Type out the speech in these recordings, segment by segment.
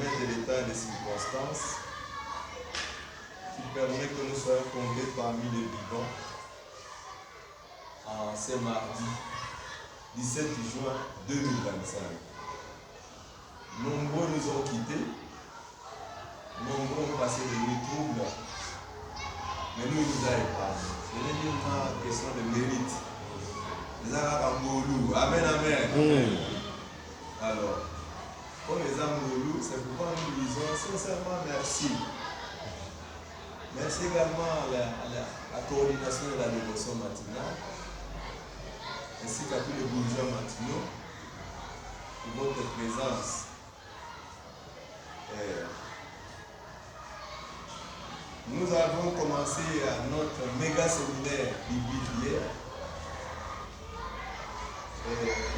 main de l'état et des circonstances, qui permet que nous soyons tombés parmi les vivants en ce mardi 17 juin 2025. Nombreux nous ont quittés, nombreux ont passé de nuits troubles, mais nous, il nous a épargnés. Ce n'est pas une question de mérite. Amen, amen. Alors, comme les âmes c'est pourquoi nous disons sincèrement merci. Merci également à la coordination de la dévotion matinale, ainsi qu'à tous les bourgeois matinaux pour votre présence. Nous avons commencé notre méga séminaire biblique hier.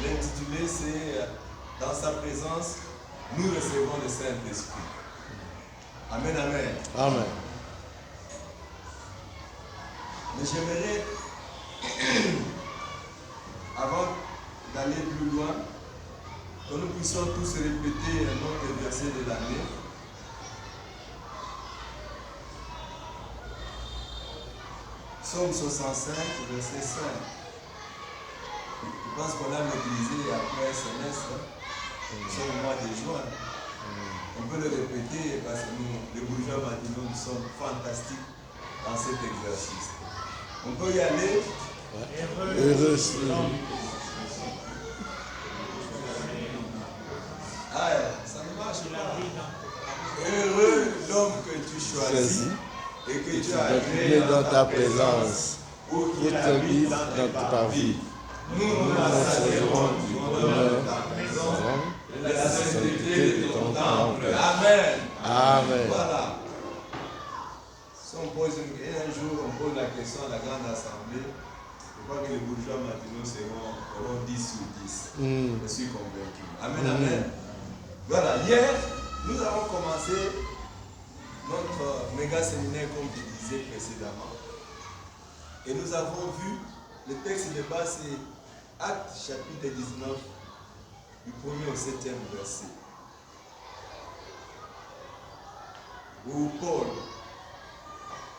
L'intitulé c'est dans sa présence, nous recevons le Saint-Esprit. Amen, amen. Amen. Mais j'aimerais, avant d'aller plus loin, que nous puissions tous répéter un autre verset de l'année. Psaume 65, verset 5. Je pense qu'on l'a maîtrisé après un semestre, c'est au mois de juin. On peut le répéter parce que nous, les bourgeois matinaux, nous sommes fantastiques dans cet exercice. On peut y aller. Heureux. Ah, ça ne marche pas. Heureux l'homme que tu choisis et que tu as créé dans ta présence pour qu'il habite dans ta vie. Nous nous saluerons du bonheur de ta présence et de la sainteté de ton temple. Amen. Amen. Voilà. Si on pose un jour, on pose la question à la grande assemblée, je crois que les bourgeois matinaux auront 10 sur 10. Je suis convaincu. Amen, amen. Voilà, hier, nous avons commencé notre méga séminaire, comme je disais précédemment. Et nous avons vu, le texte de base, c'est Actes chapitre 19, du 1er au 7e verset. Où Paul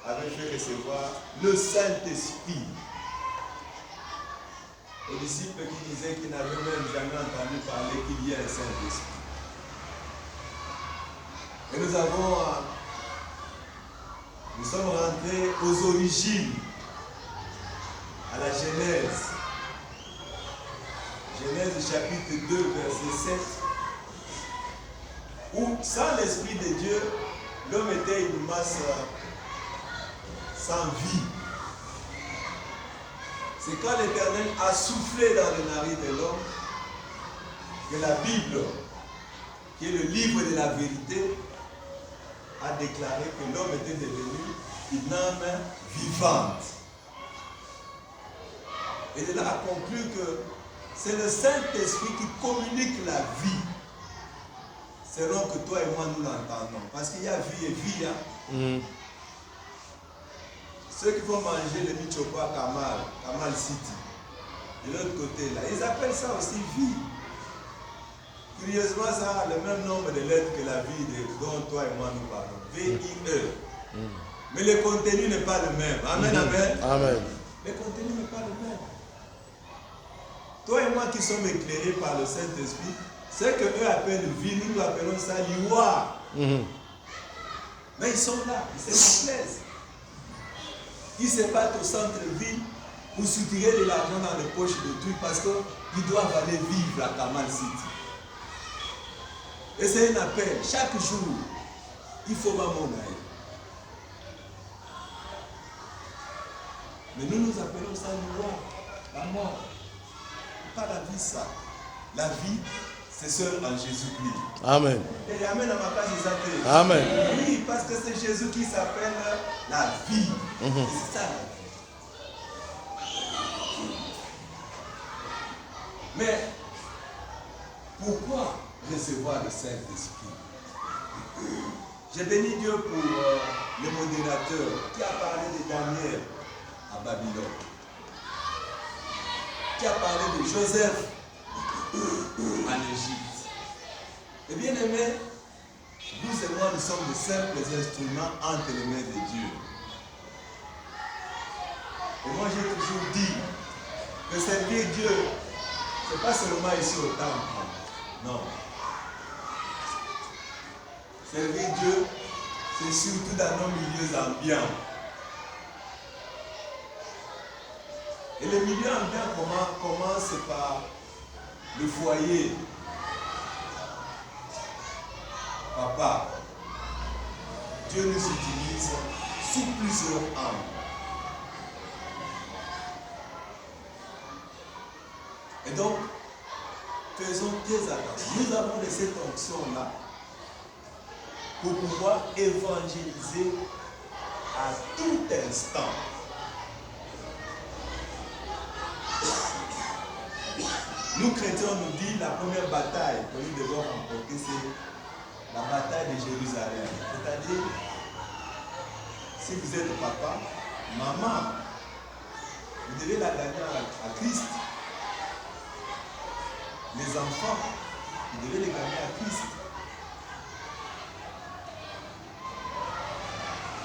avait fait recevoir le Saint-Esprit aux disciples qui disaient qu'ils n'avaient même jamais entendu parler qu'il y ait un Saint-Esprit. Et nous sommes rentrés aux origines, à la Genèse. Genèse chapitre 2, verset 7, où sans l'Esprit de Dieu, l'homme était une masse sans vie. C'est quand l'Éternel a soufflé dans les narines de l'homme que la Bible, qui est le livre de la vérité, a déclaré que l'homme était devenu une âme vivante. Et il a conclu que c'est le Saint-Esprit qui communique la vie, selon que toi et moi nous l'entendons. Parce qu'il y a vie et vie. Hein? Ceux qui vont manger le michopa Kamal City, de l'autre côté là, ils appellent ça aussi vie. Curieusement, ça a le même nombre de lettres que la vie dont toi et moi nous parlons. V-I-E. Mais le contenu n'est pas le même. Amen, amen. Amen. Le contenu n'est pas le même. Toi et moi qui sommes éclairés par le Saint-Esprit, ce que eux appellent vie, nous appelons ça l'ivoire. Mais ils sont là, ils se plaisent. Ils se battent au centre-ville pour soutirer de l'argent dans les poches de tout parce qu'ils doivent aller vivre à Kamal City. Et c'est un appel. Chaque jour, il faut voir mon aïe. Mais nous appelons ça l'ivoire, la mort. Pas la vie, ça. La vie, c'est seul en Jésus-Christ. Amen. Et amen à ma place des athées. Amen. Oui, parce que c'est Jésus qui s'appelle la vie. C'est ça la vie. Mais pourquoi recevoir le Saint-Esprit? J'ai béni Dieu pour le modérateur qui a parlé de Daniel à Babylone, qui a parlé de Joseph en Égypte. Et bien aimé, vous et moi, nous sommes de simples instruments entre les mains de Dieu. Et moi, j'ai toujours dit que servir Dieu, ce n'est pas seulement ici au temple. Non. Servir Dieu, c'est surtout dans nos milieux ambiants. Et le milieu ambiant commence par le foyer. Papa, Dieu nous utilise sous plusieurs angles. Et donc, faisons très attention. Nous avons cette onction-là pour pouvoir évangéliser à tout instant. Nous chrétiens, nous dit la première bataille que nous devons remporter, c'est la bataille de Jérusalem. C'est-à-dire, si vous êtes papa, maman, vous devez la gagner à Christ. Les enfants, vous devez les gagner à Christ.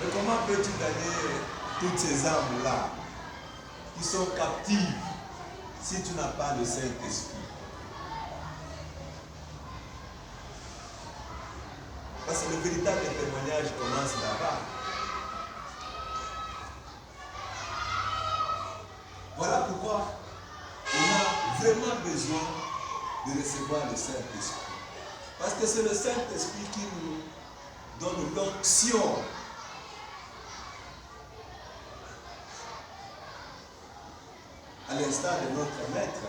Mais comment peux-tu gagner toutes ces âmes-là qui sont captives si tu n'as pas le Saint-Esprit? Parce que le véritable témoignage commence là-bas. Voilà pourquoi on a vraiment besoin de recevoir le Saint-Esprit. Parce que c'est le Saint-Esprit qui nous donne l'onction. À l'instar de notre maître.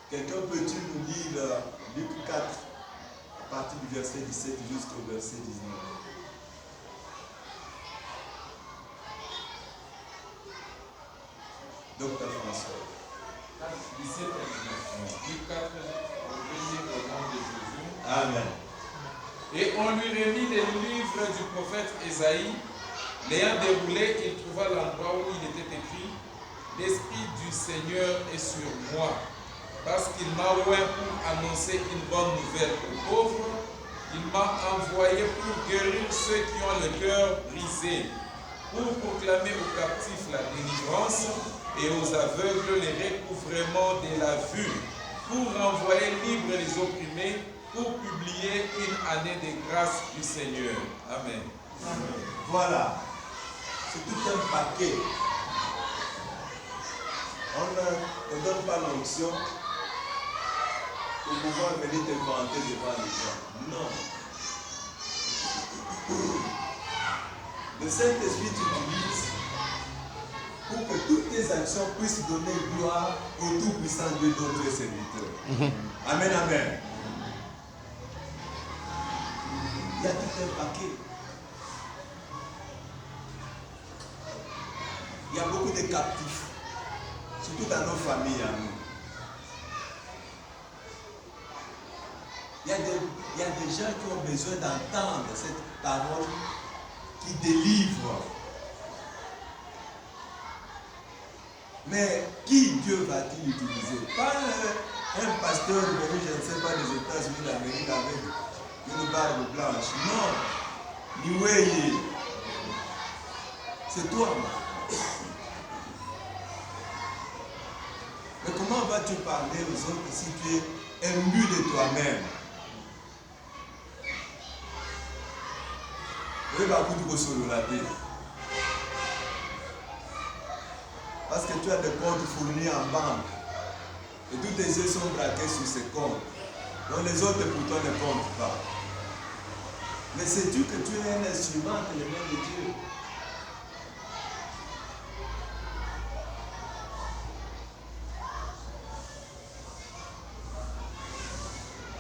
Quelqu'un peut-tu nous lire Luc 4 à partir du verset 17 jusqu'au verset 19? Docteur François. 4, 17 à 19. Luc 4, béni au nom de Jésus. Amen. Et on lui remit les livres du prophète Ésaïe. L'ayant déroulé, il trouva l'endroit où il était écrit: L'Esprit du Seigneur est sur moi, parce qu'il m'a oint pour annoncer une bonne nouvelle aux pauvres. Il m'a envoyé pour guérir ceux qui ont le cœur brisé, pour proclamer aux captifs la délivrance et aux aveugles le recouvrement de la vue, pour renvoyer libres les opprimés, pour publier une année de grâce du Seigneur. Amen. Amen. Voilà. C'est tout un paquet. On ne donne pas l'onction pour pouvoir venir te vanter devant les gens. Non. Le Saint-Esprit t'utilise pour que toutes tes actions puissent donner gloire au Tout-Puissant Dieu dont tu es serviteur. Amen, amen. Il y a tout un paquet. Il y a beaucoup de captifs. Surtout dans nos familles à nous. Il y a des gens qui ont besoin d'entendre cette parole qui délivre. Mais qui Dieu va-t-il utiliser? Pas un pasteur venu, je ne sais pas, des États-Unis d'Amérique avec une barbe blanche. Non. Niweye. C'est toi. Mais comment vas-tu parler aux autres si tu es imbu de toi-même? Parce que tu as des comptes fournis en banque et tous tes yeux sont braqués sur ces comptes. Donc les autres pour toi ne comptent pas. Mais sais-tu que tu es un instrument entre les mains de Dieu?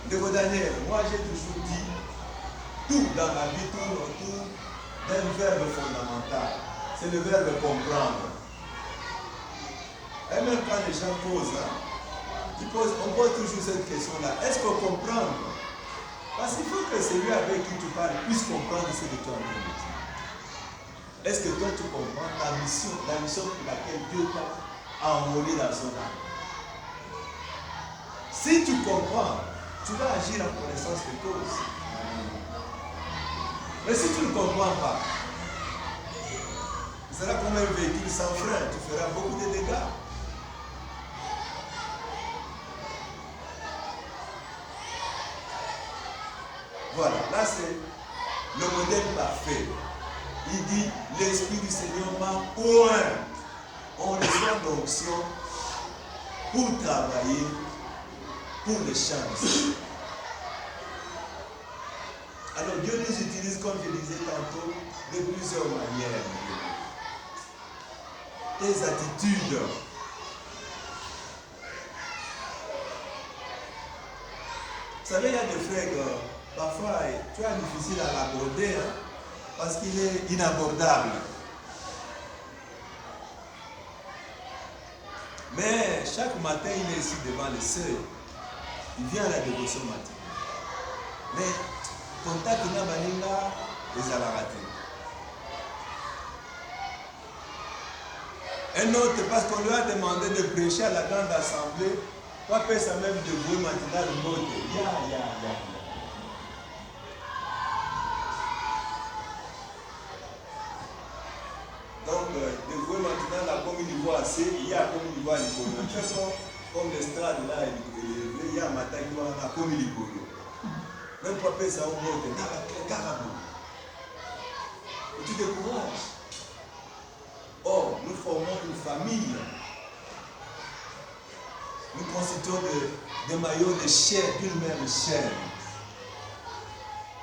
De Daniel, moi j'ai toujours dit, tout dans ma vie tourne autour d'un verbe fondamental. C'est le verbe comprendre. Et même quand les gens posent, on pose toujours cette question-là. Est-ce qu'on comprend? Parce qu'il faut que celui avec qui tu parles puisse comprendre ce que tu as envie de dire. Est-ce que toi tu comprends la mission pour laquelle Dieu t'a envoyé dans son âme? Si tu comprends, tu vas agir en connaissance de cause. Mais si tu ne comprends pas, ce sera comme un véhicule sans frein, tu feras beaucoup de dégâts. Voilà, là c'est le modèle parfait. Il dit, l'Esprit du Seigneur m'a oint. On reçoit l'onction pour travailler pour les chances. Alors Dieu nous utilise, comme je disais tantôt, de plusieurs manières. Tes attitudes. Vous savez, il y a des frères que parfois tu as difficile à l'aborder parce qu'il est inabordable. Mais chaque matin, il est ici devant le seuil. Il vient à la dévotion matinale. Mais contact na baninga les a raté. Un autre, parce qu'on lui a demandé de prêcher à la grande assemblée, on appelle ça même de vouer matinal mote. Donc, de vouer matinal, la comme il voit assez, il y a comme il voit l'école. Comme l'estrade là, il y a un matin qui voit comme il voit. Même pour appeler ça au monde, et tu décourages. Or, nous formons une famille. Nous constituons des maillots de chair, d'une même chair.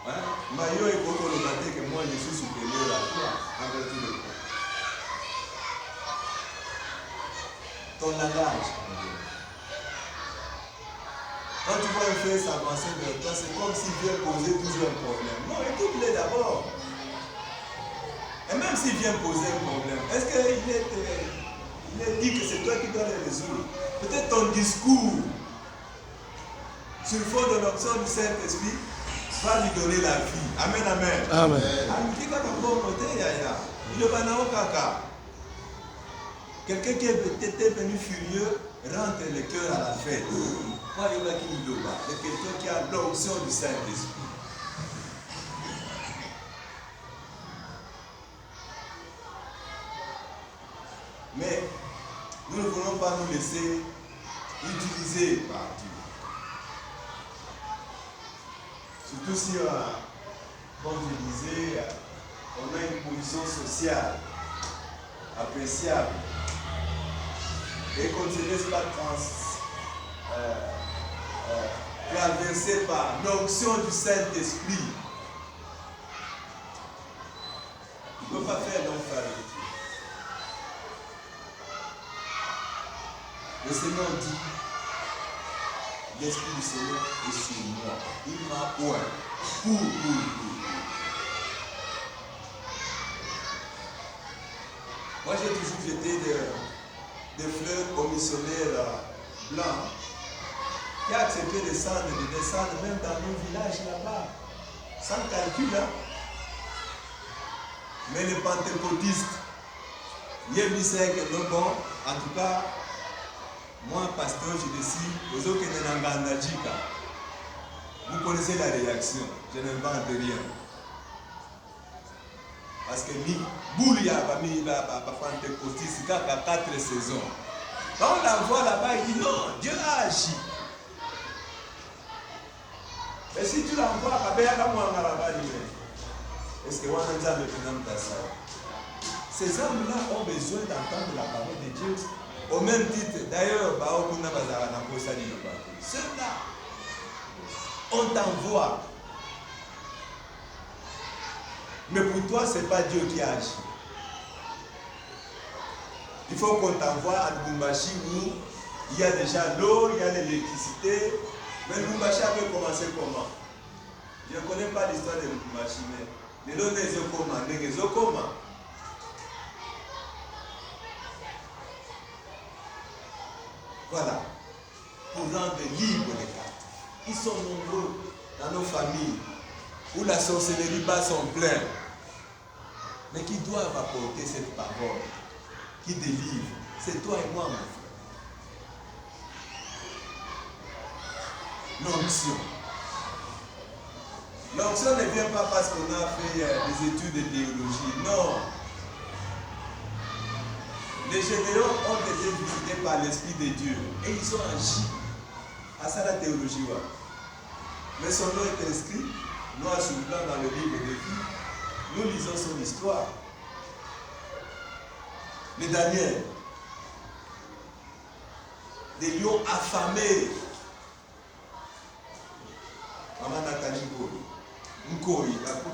Hein? Maillot est pour le matin que moi je suis supérieur à toi, en vertu de quoi. Ton langage. Quand tu vois un frère s'avancer vers toi, c'est comme s'il vient poser toujours un problème. Non, écoute-le d'abord. Et même s'il vient poser un problème, est-ce qu'il est dit que c'est toi qui dois le résoudre? Peut-être ton discours sur le fond de l'option du Saint-Esprit va lui donner la vie. Amen, amen. Amen. Quelqu'un qui était venu furieux rentre le cœur à la fête. Moi, il y en a qui me disent, c'est quelqu'un qui a l'option du Saint-Esprit. Mais nous ne voulons pas nous laisser utiliser par Dieu. Surtout si, comme je disais, on a une position sociale appréciable et qu'on ne se laisse pas traverser par l'onction du Saint-Esprit. Tu ne peux pas faire long avec Dieu. Le Seigneur dit, l'Esprit du Seigneur est sur moi. Il m'a oint pour. Moi, j'ai toujours jeté des fleurs aux missionnaires blancs qui a accepté de descendre même dans nos villages là-bas, sans calcul. Mais les pentecôtistes, en tout cas, moi, pasteur, je décide, vous connaissez la réaction, je n'invente rien. Parce que Boulia va pentecôtiste, il y a 4 saisons. Quand on la voit là-bas, il dit non, Dieu a agi. Mais si tu l'envoies, est-ce que ces hommes-là ont besoin d'entendre la parole de Dieu. Au même titre, d'ailleurs, ceux-là, on t'envoie. Mais pour toi, ce n'est pas Dieu qui agit. Il faut qu'on t'envoie à Lubumbashi où il y a déjà l'eau, il y a l'électricité. Mais Lubumbashi avait commencé comment? Je ne connais pas l'histoire de Lubumbashi, mais les lois ne sont comment? Voilà. Pour rendre libre les captifs. Ils sont nombreux dans nos familles où la sorcellerie bat son plein. Mais qui doivent apporter cette parole qui délivre? C'est toi et moi, mon frère. L'onction. L'onction ne vient pas parce qu'on a fait des études de théologie. Non. Les généraux ont été visités par l'Esprit de Dieu et ils ont agi. À ça la théologie. Ouais. Mais son nom est inscrit, noir sur blanc dans le livre de vie. Nous lisons son histoire. Mais Daniel, des lions affamés. Maman Nathalie Nkoi,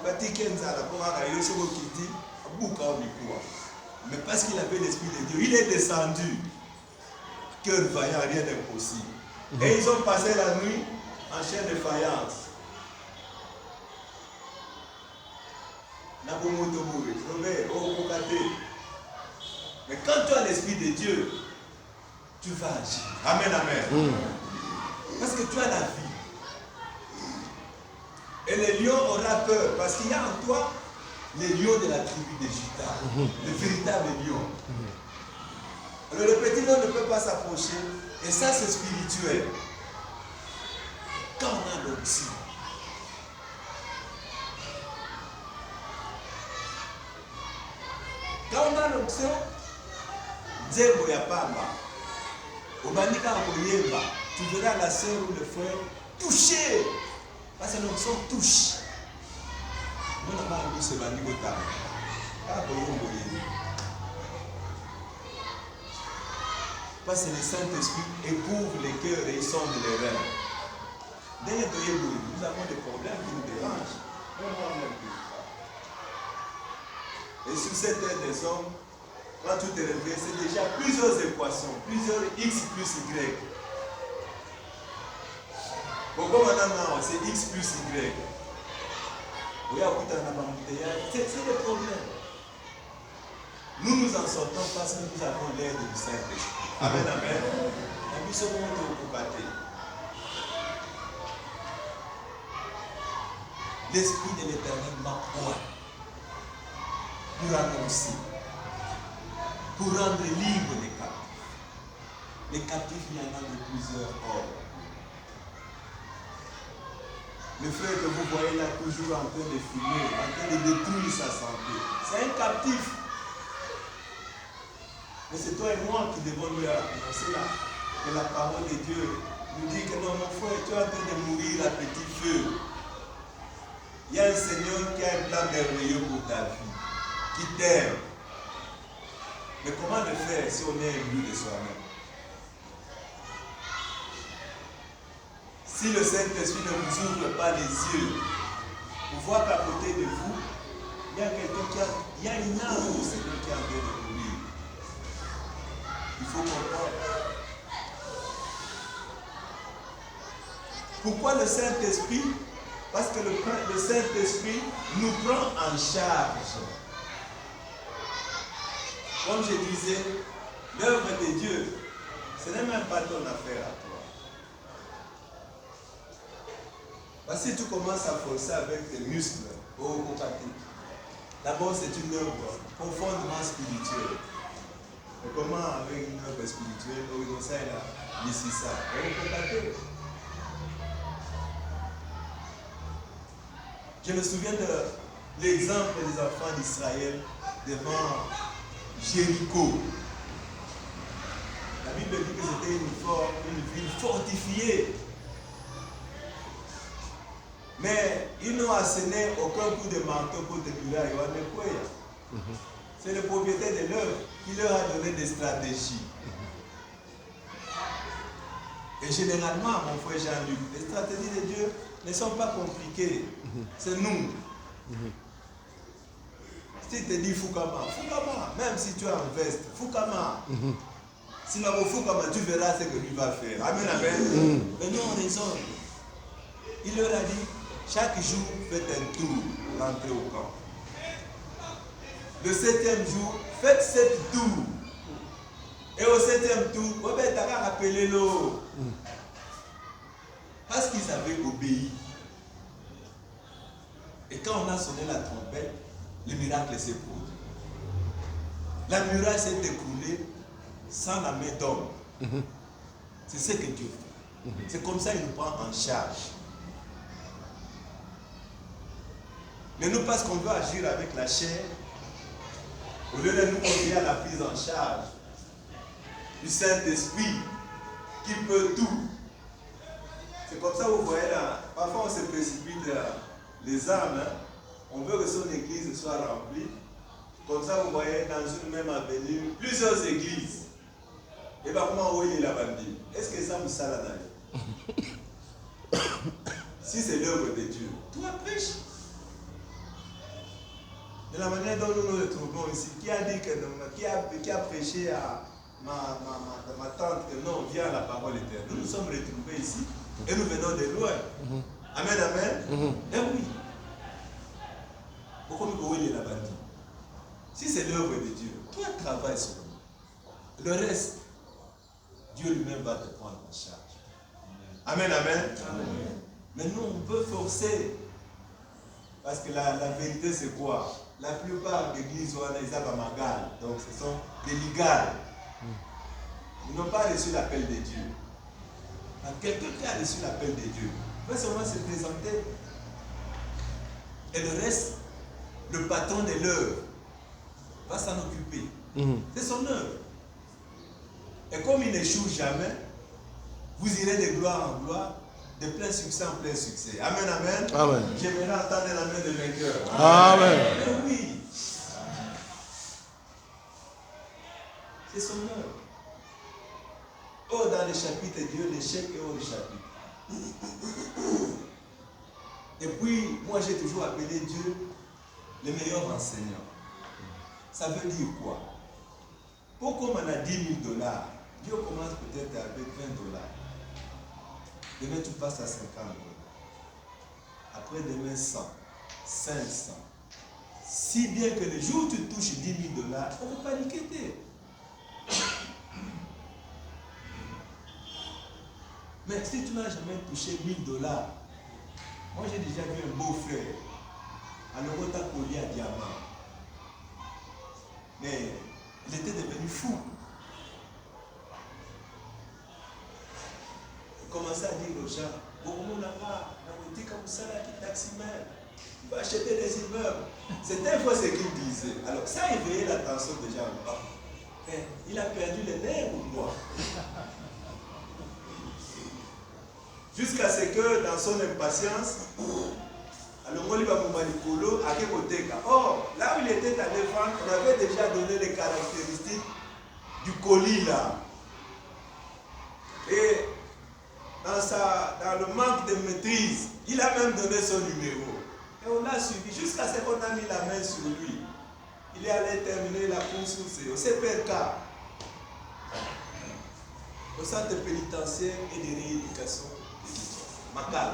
la Kenza, la Pomara, il est sur le Kiti, mais parce qu'il avait l'Esprit de Dieu, il est descendu. Cœur vaillant, rien d'impossible. Et ils ont passé la nuit en chair de faïence. Mais quand tu as l'Esprit de Dieu, tu vas agir. Amen, amen. Parce que tu as la vie. Et le lion aura peur parce qu'il y a en toi les lions de la tribu de Juda, le véritable lion. Alors le petit lion ne peut pas s'approcher et ça c'est spirituel. Quand on a l'onction, Dzebo ya pamba, Obanika Moyemba, tu verras la sœur ou le frère toucher. Parce que l'onction touche. Moi, je n'ai pas envie de se bandir au temps. Parce que le Saint-Esprit éprouve les cœurs et il sonde les reins. Derrière nous avons des problèmes qui nous dérangent. Et sur cette terre des hommes, quand tu te réveilles, c'est déjà plusieurs équations, plusieurs X plus Y. Pourquoi maintenant c'est X plus Y? C'est le problème. Nous nous en sortons parce que nous avons l'aide du Saint-Esprit. Amen, amen. Nous sommes au côté. L'Esprit de l'Éternel m'emploie pour annoncer, pour rendre libre les captifs. Les captifs, il y en a de plusieurs ordres. Le frère que vous voyez là, toujours en train de fumer, en train de détruire sa santé, c'est un captif. Mais c'est toi et moi qui devons lui annoncer là, que la parole de Dieu nous dit que non, mon frère, tu es en train de mourir à petit feu. Il y a un Seigneur qui a un plan merveilleux pour ta vie, qui t'aime. Mais comment le faire si on est imbu de soi-même? Si le Saint-Esprit ne vous ouvre pas les yeux, pour voir qu'à côté de vous, il y a quelqu'un il y a une âme au Seigneur qui est en train de mourir. Il faut comprendre. Pourquoi le Saint-Esprit? Parce que le Saint-Esprit nous prend en charge. Comme je disais, l'œuvre de Dieu, ce n'est même pas ton affaire à toi. Parce que si tu commences à forcer avec tes muscles, d'abord c'est une œuvre profondément spirituelle. Mais comment avec une œuvre spirituelle, ça est là, ici ça. Je me souviens de l'exemple des enfants d'Israël devant Jéricho. La Bible dit que c'était une ville fortifiée. Mais ils n'ont asséné aucun coup de marteau pour détruire Yohann. C'est le propriétaire de l'œuvre qui leur a donné des stratégies. Et généralement, mon frère Jean-Luc, les stratégies de Dieu ne sont pas compliquées. C'est nous. Si tu te dis Fukama, même si tu es en veste, Fukama. Si tu as Fukama, tu verras ce que lui va faire. Amen, amen. Mais nous, on raisonne. Il leur a dit, chaque jour, faites un tour pour rentrer au camp. Le 7e jour, faites 7 tours. Et au 7e tour, vous avez rappelé l'eau. Parce qu'ils avaient obéi. Et quand on a sonné la trompette, le miracle s'est produit. La muraille s'est écroulée sans la main d'homme. C'est ce que Dieu fait. C'est comme ça qu'il nous prend en charge. Mais nous, parce qu'on veut agir avec la chair, au lieu de nous confier à la prise en charge du Saint-Esprit qui peut tout. C'est comme ça que vous voyez là, parfois on se précipite les âmes, hein. On veut que son église soit remplie. Comme ça vous voyez dans une même avenue plusieurs églises. Et bien comment vous voyez la bandit? Est-ce que ça vous salade? Si c'est l'œuvre de Dieu, toi prêche. De la manière dont nous nous retrouvons ici, qui a dit que qui a prêché à ma tante que non, viens à la parole éternelle. Nous nous sommes retrouvés ici et nous venons de loin. Amen, amen. Eh oui. Pourquoi nous voyons la bandit? Si c'est l'œuvre de Dieu, toi travaille sur nous. Le reste, Dieu lui-même va te prendre en charge. Amen, amen. Amen. Mais nous, on peut forcer. Parce que la vérité, c'est quoi? La plupart des églises, ils ont magal. Donc, ce sont des ligales. Ils n'ont pas reçu l'appel de Dieu. Quelqu'un qui a reçu l'appel de Dieu peut seulement se présenter. Et le reste, le patron de l'œuvre va s'en occuper. C'est son œuvre. Et comme il n'échoue jamais, vous irez de gloire en gloire, de plein succès en plein succès. Amen, amen. Amen. J'aimerais entendre la main de vainqueur. Amen. Mais oui. C'est son œuvre. Oh, dans les chapitres de Dieu, l'échec est hors du chapitre. Et puis, moi j'ai toujours appelé Dieu le meilleur enseignant. Ça veut dire quoi? Pour comme on a $10 000, Dieu commence peut-être avec $20. Demain, tu passes à $50. Après, demain, 100, 500. Si bien que le jour où tu touches $10 000, on ne peut pas l'inquiéter. Mais si tu n'as jamais touché $1000, moi j'ai déjà vu un beau frère, à l'Eurota collé à diamant. Mais il était devenu fou. Il commençait à dire aux gens, bon, on n'a pas, on dit comme ça là qui taximène. Il va acheter des immeubles. C'était une fois ce qu'il disait. Alors ça a éveillé l'attention des gens. Oh, il a perdu les nerfs ou quoi? Jusqu'à ce que dans son impatience, or, là où il était allé vendre, on avait déjà donné les caractéristiques du colis là. Et dans le manque de maîtrise, il a même donné son numéro. Et on l'a suivi jusqu'à ce qu'on a mis la main sur lui. Il est allé terminer la course au CPRK, au centre pénitentiaire et de rééducation. Makal.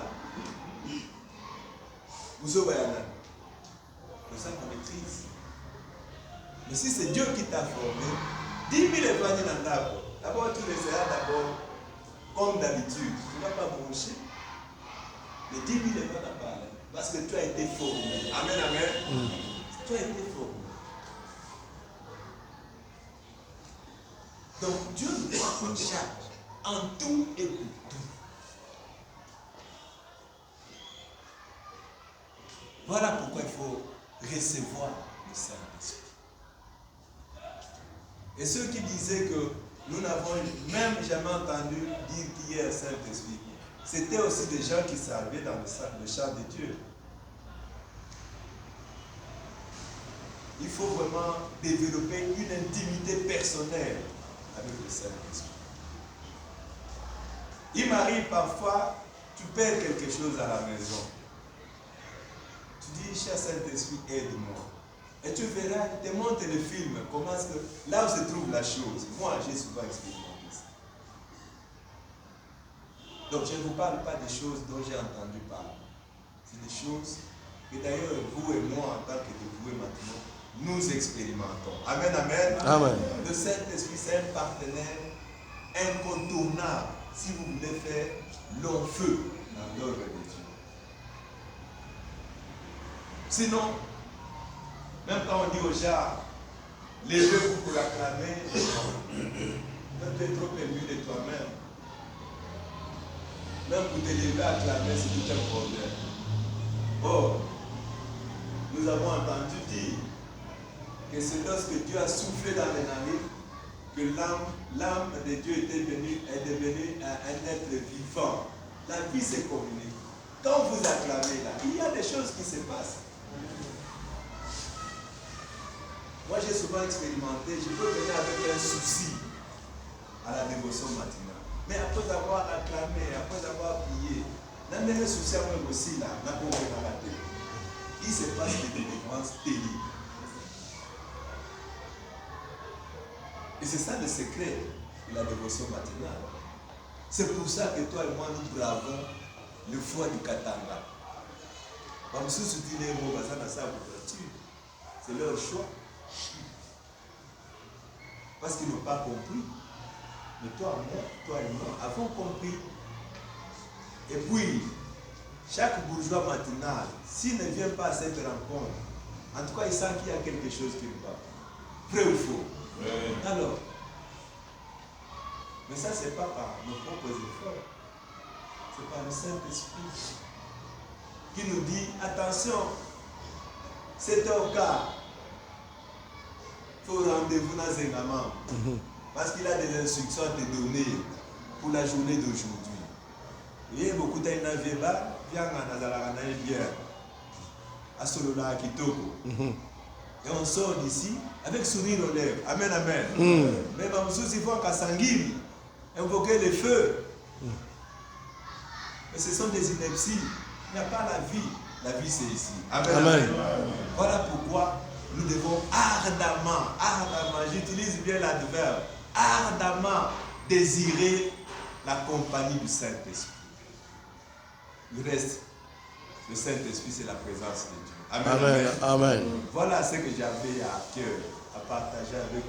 Vous avez le ça qu'on maîtrise. Mais si c'est Dieu qui t'a formé, 10 000 évangiles en d'abord. D'abord, tu les seras d'abord comme d'habitude. Tu ne vas pas broncher. Mais 10 000 évangiles en parler. Parce que tu as été formé. Amen, amen. Tu as été formé. Donc Dieu nous prend en charge en tout et pour tout. Voilà pourquoi il faut recevoir le Saint-Esprit. Et ceux qui disaient que nous n'avons même jamais entendu dire qu'il y a un Saint-Esprit, c'était aussi des gens qui servaient dans le char de Dieu. Il faut vraiment développer une intimité personnelle avec le Saint-Esprit. Il m'arrive parfois, tu perds quelque chose à la maison. Tu dis, cher Saint-Esprit, aide-moi. Et tu verras, il te montre le film, comment est-ce que, là où se trouve la chose. Moi, j'ai souvent expérimenté ça. Donc, je ne vous parle pas des choses dont j'ai entendu parler. C'est des choses que d'ailleurs, vous et moi, en tant que dévoués maintenant, nous expérimentons. Amen, amen. Amen. Le Saint-Esprit, c'est un partenaire incontournable si vous voulez faire long feu dans l'œuvre de Dieu. Sinon, même quand on dit aux gens, levez-vous pour acclamer, tu es trop ému de toi-même. Même pour te lever à acclamer, c'est tout un problème. Or, nous avons entendu dire que c'est lorsque Dieu a soufflé dans les narines que l'âme de Dieu est devenue un être vivant. La vie s'est communique. Quand vous acclamez là, il y a des choses qui se passent. Moi j'ai souvent expérimenté, je peux venir avec un souci à la dévotion matinale. Mais après avoir acclamé, après avoir prié, même un souci à moi aussi là, il se passe des délivrances terribles. Et c'est ça le secret de la dévotion matinale. C'est pour ça que toi et moi nous bravons le foie du Katanga. C'est leur choix. Parce qu'ils n'ont pas compris. Mais toi et moi avons compris. Et puis, chaque bourgeois matinal, s'il ne vient pas à cette rencontre, en tout cas, il sent qu'il y a quelque chose qui ne va pas. Vrai ou faux? Oui. Alors, mais ça, ce n'est pas par nos propres efforts. C'est par le Saint-Esprit qui nous dit, attention, 7h15, il faut rendez-vous dans Zengaman. Parce qu'il a des instructions à te donner pour la journée d'aujourd'hui. Il y a beaucoup de naveba, viens à Nazarana et bien à Solola Kitoko. Et on sort d'ici avec sourire aux lèvres. Amen, amen. Mais il faut qu'à Sangui invoquer le feu. Mais ce sont des inepties. Il n'y a pas la vie. La vie c'est ici. Amen, amen. Voilà pourquoi nous devons ardemment, j'utilise bien l'adverbe, ardemment désirer la compagnie du Saint-Esprit. Le reste, le Saint-Esprit, c'est la présence de Dieu. Amen. Amen. Amen. Voilà ce que j'avais à cœur à partager avec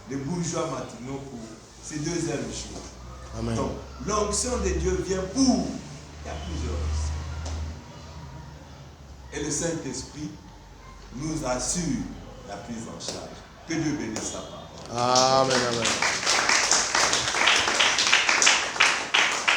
les bourgeois matinaux pour ces deuxièmes jours. Amen. Donc, l'onction de Dieu vient pour. Il y a plusieurs raisons. Et le Saint-Esprit nous assure la prise en charge. Que Dieu bénisse sa parole. Amen. Amen.